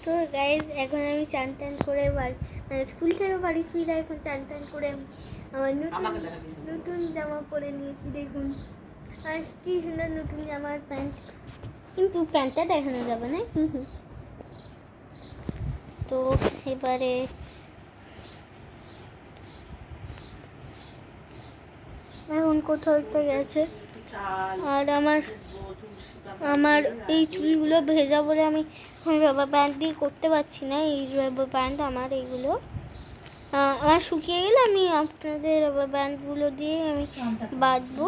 তো গাইজ এখন আমি চান টান করে স্কুল থেকে বাড়ি ফিরে এখন চান টান করে আমার নতুন জামা পরে নিয়েছি। দেখুন আর কি সুন্দর নতুন জামার প্যান্ট, কিন্তু প্যান্টটা দেখানো যাবে না। তো এবারে এখন কোথাও একটা গেছে আর আমার এই চুলগুলো ভেজা বলে আমি রাবার ব্যান্ড দিয়ে করতে পারছি না। এই রাবার ব্যান্ড আমার এইগুলো আমার শুকিয়ে গেলে আমি আপনাদের রাবার ব্যান্ডগুলো দিয়ে আমি বাঁধবো।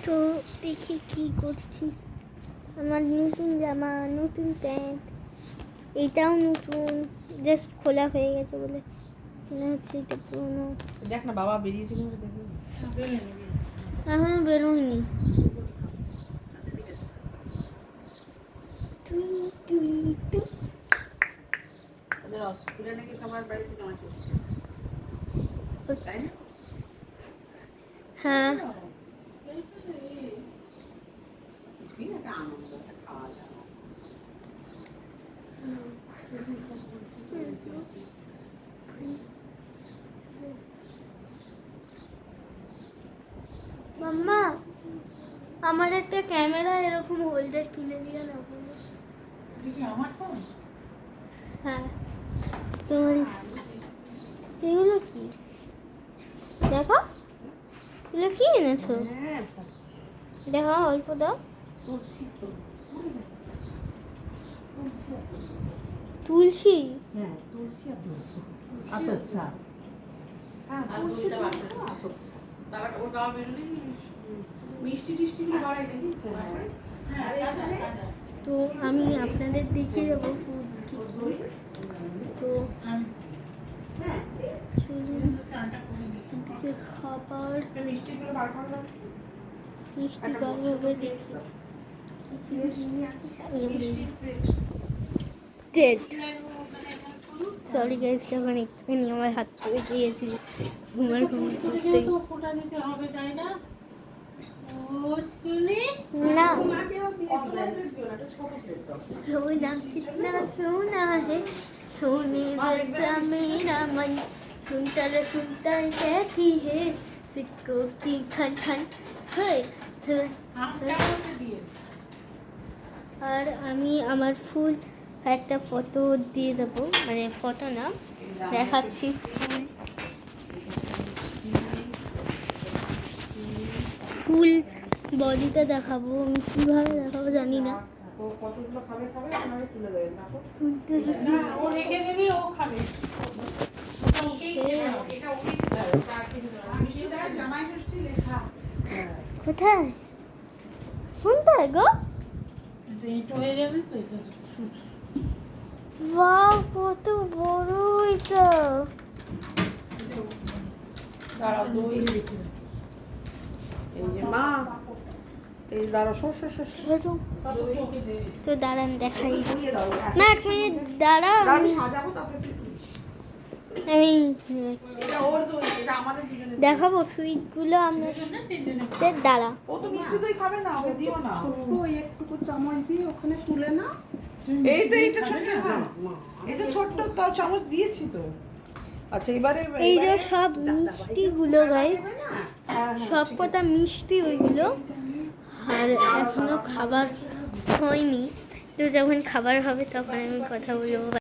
তো দেখি কি করছি। আমার নতুন জামা, নতুন প্যান্ট, এইটাও নতুন, জাস্ট খোলা হয়ে গেছে বলে মনে হচ্ছে এটা পুরোনো। দেখ না বাবা বেরিয়েছিল, এখনো বেরোয়নি। হ্যাঁ মাম্মা, আমার একটা ক্যামেরা এরকম হোল্ডার কিনে দিয়ে না। হ্যাঁ তোমার এগুলো কি দেখো, এগুলো কি এনেছো? দেখো অল্প দাও। তুলসী, তো আমি আপনাদের দেখিয়ে দেবো ফুড কি। তো চলুন এদিকে খাবার মিষ্টি বার হবে দেখি। সরি গাইস, যখন একটুখানি আমার হাত থেকে দিয়েছি ঘুমার করতে ना सोना कितना सोना है, सोने जैसा मेरा मन, सुनता कहती है सिक्कों की खन खन। আর আমি আমার ফুল একটা ফটো দিয়ে দেবো, মানে ফটো না দেখাচ্ছি, ফুল বডিটা দেখাবো। আমি কীভাবে দেখাবো জানি না। কোথায় কোনটায় গো? বাহ কত বড় এটা। তো দাঁড়ান দেখাই, না এক মিনিট দাঁড়া, আমি দেখাবো সুইটগুলো আমাদের। দাঁড়া, ও তো মিষ্টি দই খাবে না, ওকে দিও না। ছোট একটু চামচ দিয়ে ওখানে তুলে না। এই তো এইটা ছোট, এটা ছোট্ট তাও চামচ দিয়েছি তো। আচ্ছা এবারে এই যে সব মিষ্টিগুলো গাইস, সব কটা মিষ্টি ওইগুলো, আর এখনো খাবার হয়নি। তো যখন খাবার হবে তখন আমি কথা বলবো।